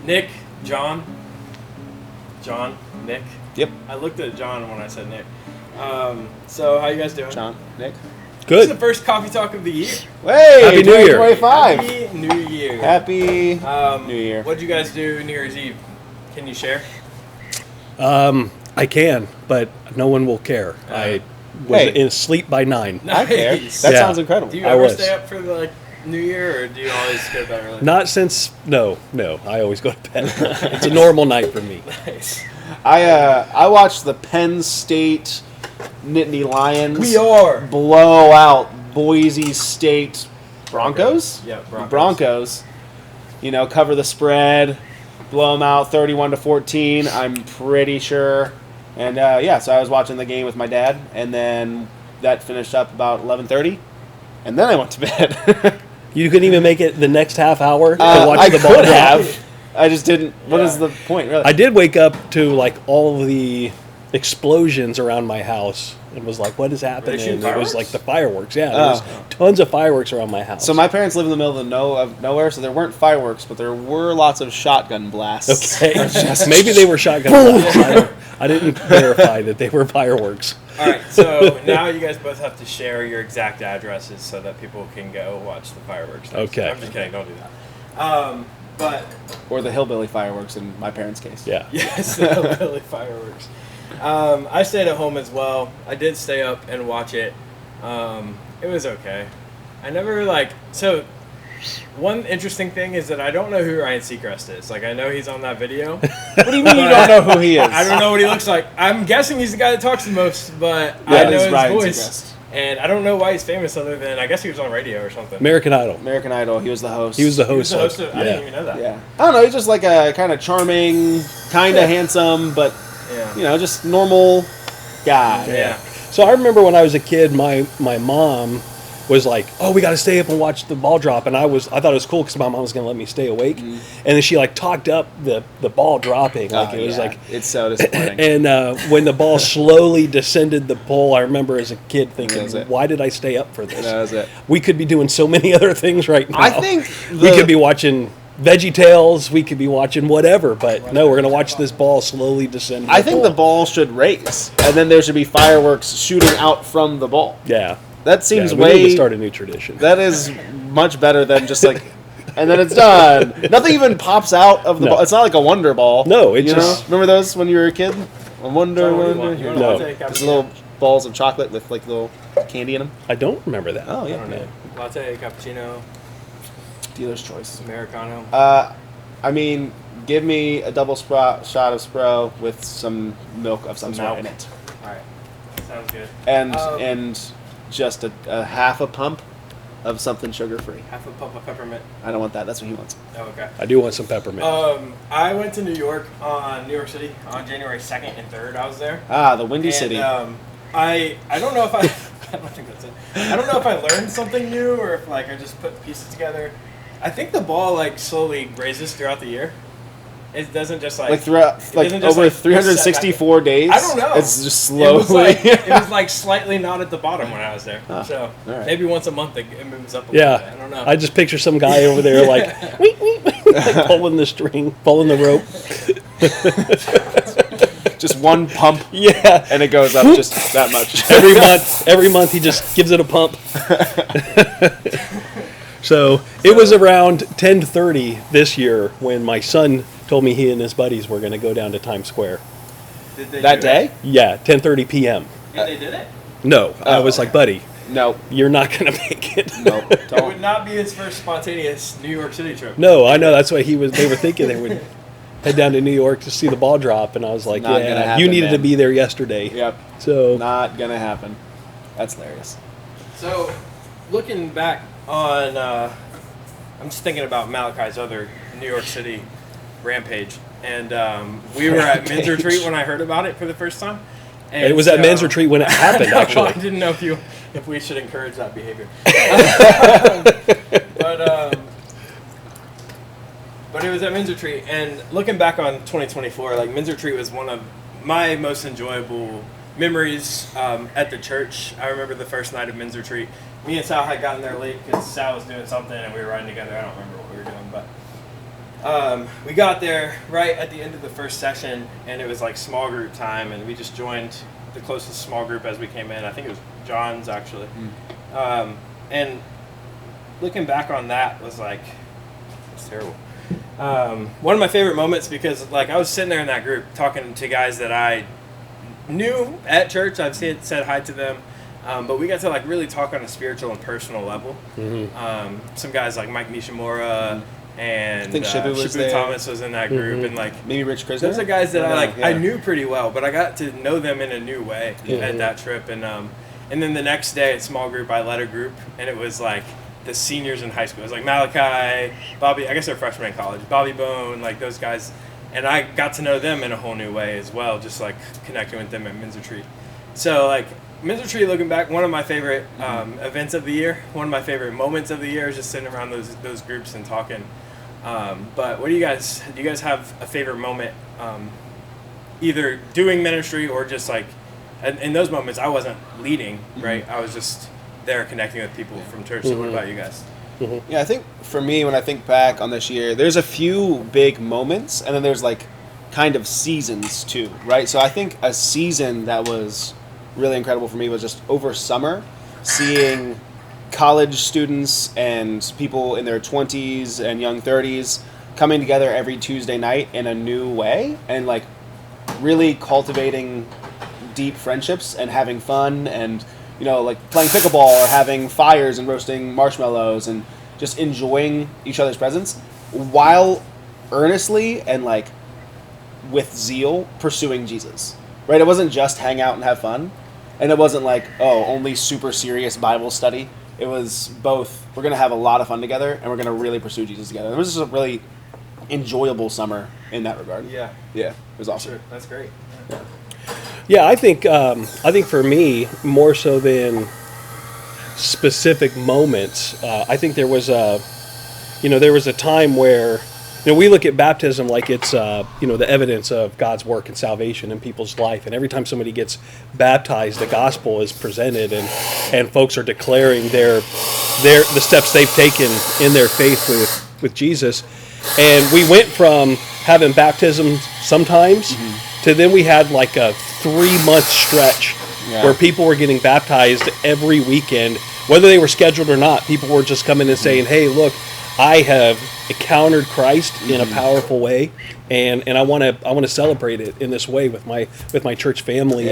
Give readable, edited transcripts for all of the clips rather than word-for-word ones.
Nick, John, Nick. Yep. I looked at John when I said Nick. So how you guys doing? John, Nick. This is Good. the first coffee talk of the year. Hey, Happy New Year. 2025. Happy New Year. Happy New Year. What'd you guys do New Year's Eve? Can you share? I can, but no one will care. I was Hey. in sleep by 9. I care. Nice. That Yeah. sounds incredible. Do you I ever was. stay up for the New Year, or do you always go to bed early? Not since no. I always go to bed. It's a normal night for me. Nice. I watched the Penn State Nittany Lions We are. blow out Boise State Broncos. Yeah, Broncos. You know, cover the spread, blow them out 31-14. I'm pretty sure. And so I was watching the game with my dad, and then that finished up about 11:30, and then I went to bed. You couldn't even make it the next half hour to watch I the ball could drop? have. I just didn't. What is Yeah. the point, really? I did wake up to like all the explosions around my house and was like, "What is happening?" shooting It was fireworks? like the fireworks. Yeah, there was Oh. tons of fireworks around my house. So my parents live in the middle of nowhere, so there weren't fireworks, but there were lots of shotgun blasts. okay, maybe they were shotgun blasts. I didn't verify that they were fireworks. All right, so now you guys both have to share your exact addresses so that people can go watch the fireworks. Okay. I'm just kidding. Don't do that. But Or the hillbilly fireworks in my parents' case. Yeah. yes, the Philly fireworks. I stayed at home as well. I did stay up and watch it. It was okay. I never so. One interesting thing is that I don't know who Ryan Seacrest is. Like, I know he's on that video. What do you mean you don't know who he is? I don't know what he looks like. I'm guessing he's the guy that talks the most, but Yeah, I it know is his Ryan voice. Seacrest. And I don't know why he's famous other than I guess he was on radio or something. American Idol. American Idol. He was the host. He was the He was host. the host of, of, I didn't even know that. Yeah. I don't know. He's just like a kind of charming, kind of handsome, but Yeah. just normal guy. Yeah. So I remember when I was a kid, my mom was like, "Oh, we got to stay up and watch the ball drop," and I thought it was cool because my mom was going to let me stay awake, and then she like talked up the ball dropping, like it was like, it's so disappointing. and when the ball slowly descended the pole, I remember as a kid thinking, That was it. "Why did I stay up for this?" That was it. We could be doing so many other things right now. I think we could be watching Veggie Tales, we could be watching whatever, but no, we're going to watch this ball slowly descend. I think the ball should race, and then there should be fireworks shooting out from the ball. Yeah. That seems Yeah, we need to way. start a new tradition. That is much better than just like, and then it's done. Nothing even pops out of the No. ball. It's not like a Wonder Ball. No, it you just- know? Remember those when you were a kid? A Wonder, So what do you Wonder. want? You want a No. latte, Just cappuccino? little balls of chocolate with like little candy in them. I don't remember that. Oh I yeah, don't know. Latte, cappuccino, dealer's choice. Americano. I mean, give me a double shot of Spro with some milk of some sort in it, All right. Sounds good. and just a half a pump of something sugar free. Half a pump of peppermint. I don't want that. That's what he wants. Oh, okay. I do want some peppermint. I went to New York City on January 2nd and 3rd. I was there. Ah, the Windy And, City. I don't know if I I don't think that's it. I don't know if I learned something new or if I just put pieces together. I think the ball slowly raises throughout the year. It doesn't just Like throughout, like doesn't just, over like, 364 days. I don't know. It's just It was slowly. it was slightly not at the bottom when I was there. Huh. So All right. maybe once a month it moves up a little bit. yeah. I don't know. I just picture some guy over there like, "Weep, weep," like pulling the string, pulling the rope. Just one pump, Yeah. and it goes up just that much. Every month he just gives it a pump. So it was around 10:30 this year when my son told me he and his buddies were going to go down to Times Square. Did they That do day? it? Yeah, 10:30 p.m. Yeah, they did it. No, I was like, buddy, No, you're not going to make it. no, It don't. would not be his first spontaneous New York City trip. No, I know that's what they were thinking. They would head down to New York to see the ball drop, and I was like, Not gonna yeah, happen, you needed to man. be there yesterday. Yep, So not gonna happen. That's hilarious. So, looking back on, I'm just thinking about Malachi's other New York City rampage, and we were at men's Rampage. retreat when I heard about it for the first time. And it was at so- men's retreat when it happened, Well, actually. I didn't know if we should encourage that behavior. But it was at men's retreat, and looking back on 2024, men's retreat was one of my most enjoyable memories at the church. I remember the first night of men's retreat. Me and Sal had gotten there late because Sal was doing something, and we were riding together. I don't remember what we were doing, but We got there right at the end of the first session, and it was like small group time, and we just joined the closest small group as we came in. I think it was John's, actually. And looking back on that was like, it's terrible. One of my favorite moments, because like I was sitting there in that group talking to guys that I knew at church. I've said hi to them. But we got to like really talk on a spiritual and personal level. Some guys like Mike Nishimura and I think Shibu Thomas was in that group, and like maybe Rich Krisner. Those are guys that I knew pretty well, but I got to know them in a new way at that trip. And then the next day at small group, I led a group, and it was like the seniors in high school. It was like Malachi, Bobby. I guess they're freshmen in college. Bobby Bone, like those guys, and I got to know them in a whole new way as well, just like connecting with them at Men's Retreat. So like. Men's Retreat, looking back, one of my favorite events of the year, one of my favorite moments of the year is just sitting around those groups and talking. But what do you guys have a favorite moment, either doing ministry or just like, in those moments I wasn't leading, right? I was just there connecting with people from church. So what about you guys? Yeah, I think for me, when I think back on this year, there's a few big moments, and then there's like kind of seasons too, right? So I think a season that was really incredible for me was just over summer, seeing college students and people in their 20s and young 30s coming together every Tuesday night in a new way, and like really cultivating deep friendships and having fun, and like playing pickleball or having fires and roasting marshmallows and just enjoying each other's presence while earnestly and like with zeal pursuing Jesus. Right? It wasn't just hang out and have fun. And it wasn't like, only super serious Bible study. It was both, we're going to have a lot of fun together, and we're going to really pursue Jesus together. It was just a really enjoyable summer in that regard. Yeah. Yeah, it was awesome. Sure. That's great. Yeah, I think for me, more so than specific moments, I think there was a time where, we look at baptism like it's, the evidence of God's work and salvation in people's life. And every time somebody gets baptized, the gospel is presented, and folks are declaring the steps they've taken in their faith with Jesus. And we went from having baptism sometimes to then we had like a 3-month stretch where people were getting baptized every weekend, whether they were scheduled or not. People were just coming and saying, "Hey, look, I have encountered Christ in a powerful way, and I want to celebrate it in this way with my church family."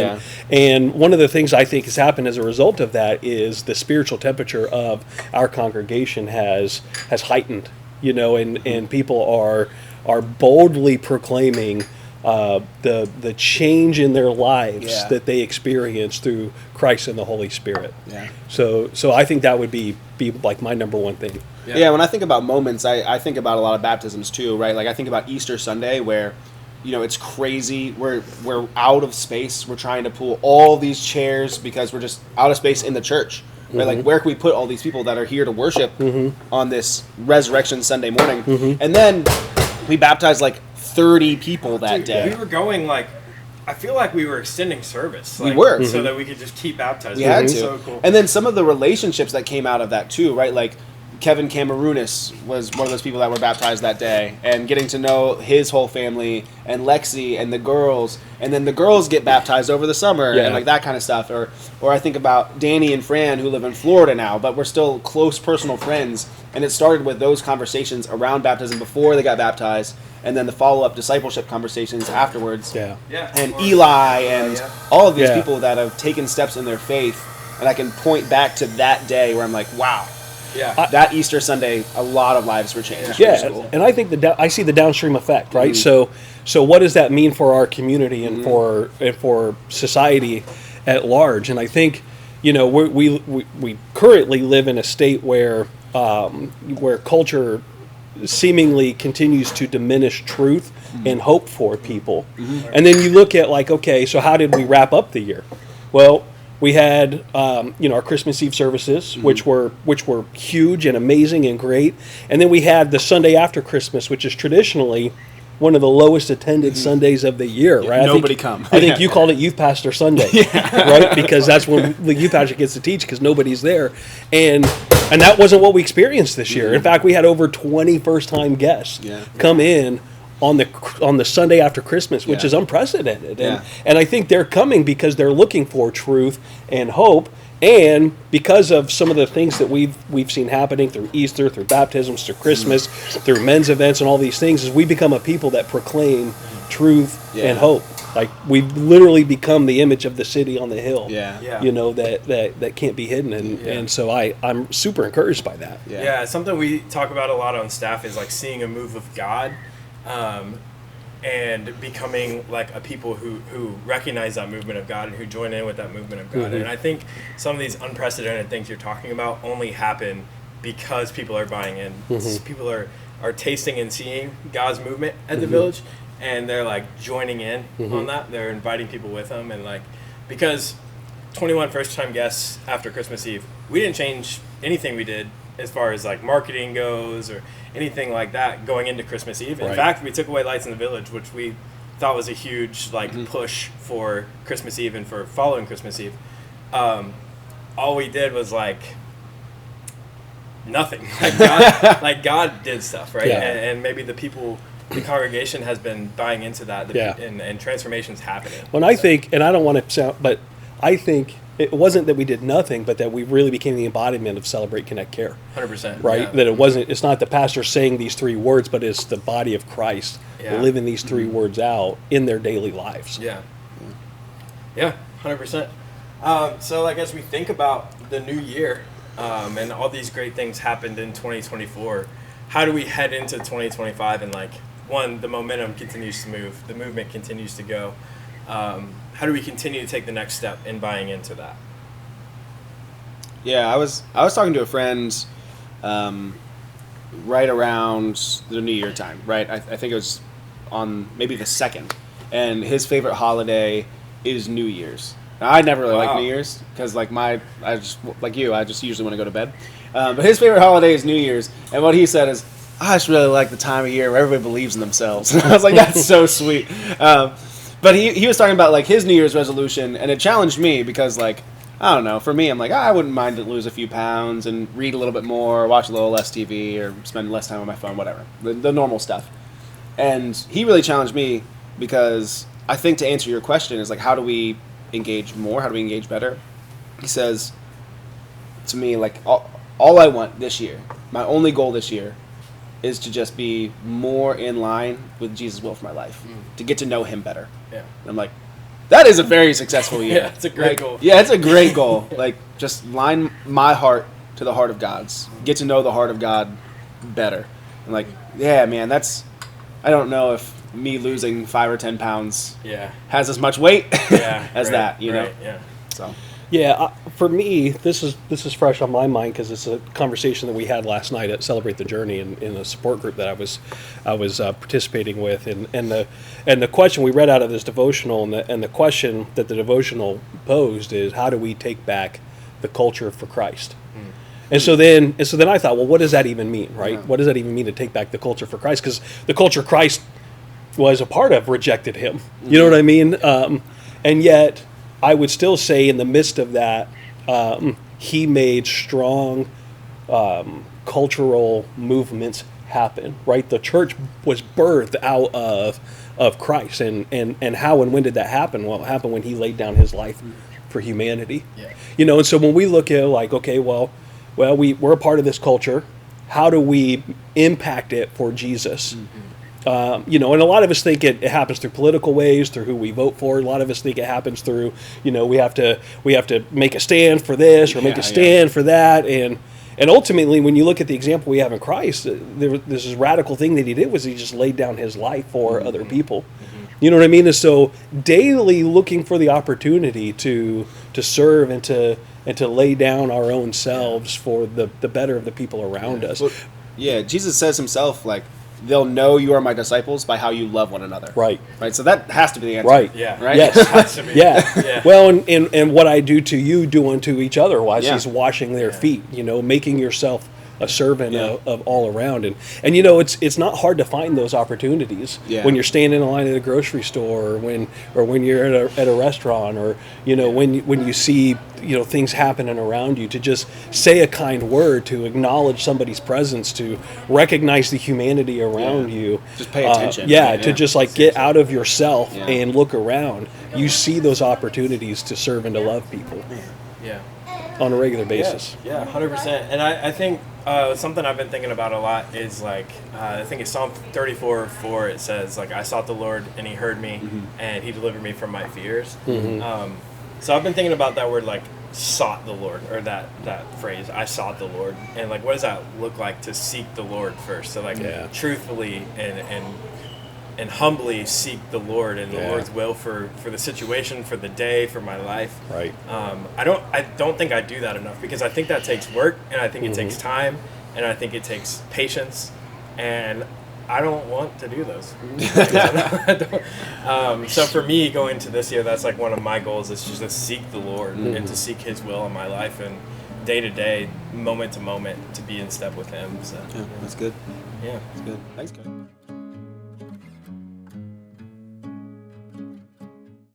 And one of the things I think has happened as a result of that is the spiritual temperature of our congregation has heightened, and people are boldly proclaiming the change in their lives that they experience through Christ and the Holy Spirit. So I think that would be like my number one thing. Yeah, when I think about moments, I think about a lot of baptisms too, right? Like I think about Easter Sunday where, it's crazy. We're out of space. We're trying to pull all these chairs because we're just out of space in the church. Right? Like where can we put all these people that are here to worship on this Resurrection Sunday morning? And then we baptized like 30 people that day. We were going like, I feel like we were extending service. Like, we were. So that we could just keep baptizing. We had to. So cool. And then some of the relationships that came out of that too, right? Like Kevin Cameronis was one of those people that were baptized that day, and getting to know his whole family, and Lexi and the girls, and then the girls get baptized over the summer, and like that kind of stuff. Or I think about Danny and Fran, who live in Florida now, but we're still close personal friends, and it started with those conversations around baptism before they got baptized, and then the follow-up discipleship conversations afterwards. And Eli and all of these people that have taken steps in their faith, and I can point back to that day where I'm like, wow. That Easter Sunday, a lot of lives were changed. And I think I see the downstream effect, right? So what does that mean for our community and for society at large? And I think, we currently live in a state where culture seemingly continues to diminish truth and hope for people. And then you look at like, okay, so how did we wrap up the year? Well, we had, our Christmas Eve services, which were huge and amazing and great, and then we had the Sunday after Christmas, which is traditionally one of the lowest attended Sundays of the year, right? Nobody come. I think you called it Youth Pastor Sunday, right? Because that's when the youth pastor gets to teach because nobody's there, and And that wasn't what we experienced this year. In fact, we had over 20 first-time guests come in on the Sunday after Christmas, which is unprecedented. And I think they're coming because they're looking for truth and hope, and because of some of the things that we've seen happening through Easter, through baptisms, through Christmas, through men's events and all these things, is we become a people that proclaim truth and hope. Like, we've literally become the image of the city on the hill. You know, that can't be hidden. And so I'm super encouraged by that. Yeah, something we talk about a lot on staff is like seeing a move of God, and becoming like a people who recognize that movement of God and who join in with that movement of God. And I think some of these unprecedented things you're talking about only happen because people are buying in. People are tasting and seeing God's movement at the village, and they're like joining in on that. They're inviting people with them, and like, because 21 first-time guests after Christmas Eve, we didn't change anything we did as far as like marketing goes or anything like that going into Christmas Eve. In fact, we took away lights in the village, which we thought was a huge like push for Christmas Eve and for following Christmas Eve. All we did was like nothing. Like God did stuff, right? And maybe the congregation has been buying into that, and transformation's happening. When I think, and I don't want to sound, but I think it wasn't that we did nothing, but that we really became the embodiment of Celebrate, Connect, Care. 100%. Right? That it's not the pastor saying these three words, but it's the body of Christ living these three words out in their daily lives. Yeah, 100%. So like, as we think about the new year, and all these great things happened in 2024, how do we head into 2025 and like, one, the momentum continues to move, the movement continues to go. How do we continue to take the next step in buying into that? Yeah, I was talking to a friend right around the New Year time, right? I think it was on maybe the 2nd, and his favorite holiday is New Year's. Now, I never really like New Year's because I just usually want to go to bed. But his favorite holiday is New Year's, and what he said is, I just really like the time of year where everybody believes in themselves. And I was like, that's so sweet. But he was talking about like his New Year's resolution, and it challenged me because like, I don't know, for me, I'm like, I wouldn't mind to lose a few pounds and read a little bit more, watch a little less TV, or spend less time on my phone, whatever, the normal stuff. And he really challenged me because I think to answer your question is like, how do we engage more? How do we engage better? He says to me, like, all I want this year, my only goal this year, is to just be more in line with Jesus' will for my life, to get to know him better. Yeah. And I'm like, that is a very successful year. Yeah, it's a great goal. Yeah, it's a great goal. Like, just line my heart to the heart of God's. Get to know the heart of God better. And like, yeah, man, I don't know if me losing 5 or 10 pounds has as much weight as that, you know? Yeah. So. Yeah, for me, this is fresh on my mind because it's a conversation that we had last night at Celebrate the Journey in a support group that I was participating with, and the question we read out of this devotional, and the question that the devotional posed is, how do we take back the culture for Christ? And so then I thought, well, what does that even mean, right? Yeah. What does that even mean to take back the culture for Christ? Because the culture Christ was a part of rejected him. You know what I mean? And yet, I would still say in the midst of that, he made strong cultural movements happen, right? The church was birthed out of Christ. And how and when did that happen? Well, it happened when he laid down his life for humanity. Yeah. You know, and so when we look at like, okay, well, we're a part of this culture. How do we impact it for Jesus? You know, and a lot of us think it happens through political ways, through who we vote for. A lot of us think it happens through, you know, we have to make a stand for this or make a stand for that. And ultimately, when you look at the example we have in Christ, this radical thing that he did was he just laid down his life for other people. You know what I mean? And so daily looking for the opportunity to serve and to lay down our own selves for the better of the people around us. Well, yeah, Jesus says himself, like, they'll know you are my disciples by how you love one another. Right. So that has to be the answer. Right. Yeah. Right? Yes. Has to be. Yeah. Well, and what I do to you, do unto each other, while he's washing their feet, you know, making yourself a servant Yeah. of all around. And you know, it's not hard to find those opportunities Yeah. when you're standing in line at a grocery store, or when you're at a restaurant, or you know, when you see, you know, things happening around you, to just say a kind word, to acknowledge somebody's presence, to recognize the humanity around you. Just pay attention. To just like get out of yourself Yeah. and look around. You see those opportunities to serve and to love people Yeah. on a regular basis. Yeah, 100%. And I think something I've been thinking about a lot is like, I think it's Psalm 34:4. It says, like, I sought the Lord and he heard me and he delivered me from my fears. So I've been thinking about that word, like, sought the Lord, or that phrase, I sought the Lord. And like, what does that look like to seek the Lord first? So like, truthfully and humbly seek the Lord and the Lord's will for the situation, for the day, for my life. Right. I don't think I do that enough, because I think that takes work, and I think it takes time, and I think it takes patience, and I don't want to do those. So for me, going to this year, that's like one of my goals, is just to seek the Lord and to seek His will in my life, and day to day, moment to moment, to be in step with Him. So Yeah, that's good. yeah. That's good. Thanks, guys.